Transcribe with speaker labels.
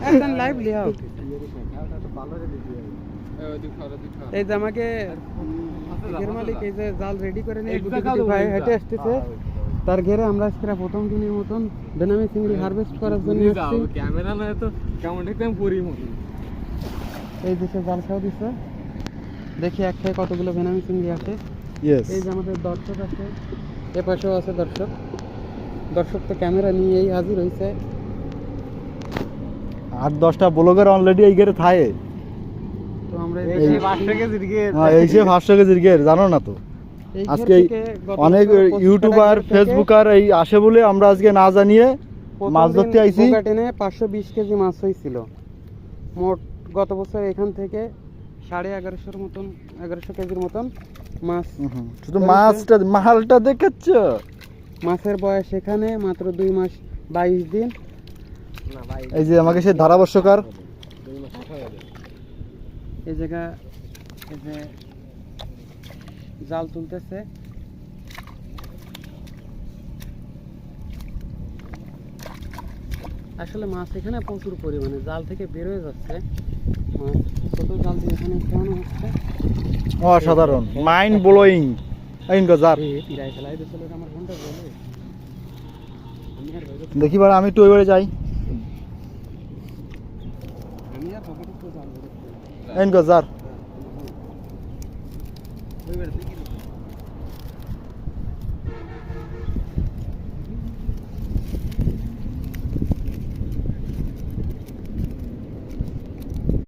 Speaker 1: একদম live Leão এই যে আমাকে ঘের মালিক এই যে জাল রেডি করে নিয়ে গুটি গুটি ভাই হেঁটে আসতেছে তার ঘেরে আমরা আজকে প্রথম দিনের মতন বেনামি চিংড়ি হারভেস্ট করার জন্য আসছি
Speaker 2: ক্যামেরা নয় তো কেমন একদম পরি মতো
Speaker 1: এই দেশে জাল খাওয়া দিচ্ছে দেখি এক খাই কতগুলো বেনামি চিংড়ি আছে এই যে আমাদের দর্শক আছে এ পাশেও আছে দর্শক দর্শক তো ক্যামেরা নিয়েই হাজির হয়েছে
Speaker 3: 8-10টা ব্লগার অলরেডি এই ঘেরে থাকে
Speaker 1: তো আমরা
Speaker 2: এই 500 কেজির গের
Speaker 3: এই যে 500 কেজির ঘের জানো না তো আজকে অনেক ইউটিউবার ফেসবুকার এই আসে বলে আমরা আজকে না জানিয়ে মাছ ধরতে আইছি
Speaker 1: টেনে 520 কেজি মাছ হয়েছিল মোট গত বছর এখান থেকে 1150 মতন 1100 কেজির মতন মাছ
Speaker 3: শুধু মাছটা মালটা দেখাচ্ছ
Speaker 1: মাছের বয়স এখানে মাত্র 2 মাস 22 দিন
Speaker 2: না ভাই
Speaker 3: এই যে আমাকে সেই ধারাভাষ্যকার
Speaker 1: এই জায়গা এই যে জাল তুলতেছে আসলে মাছ এখানে প্রচুর পরিমাণে জাল থেকে বের হয়ে যাচ্ছে মাছ ছোট জাল দিয়ে এখানে খাওয়ানো হচ্ছে
Speaker 3: অসাধারণ মাইন্ড ব্লোয়িং জার
Speaker 1: পিরাই ফেলাই দিয়েছিল আমার ফোনটা বলে
Speaker 3: দেখি বার আমি একটু ওই বাড়ি যাই
Speaker 1: আমি আর পকেটে তো জাল ধরে
Speaker 3: জার
Speaker 1: ওই বেড়ে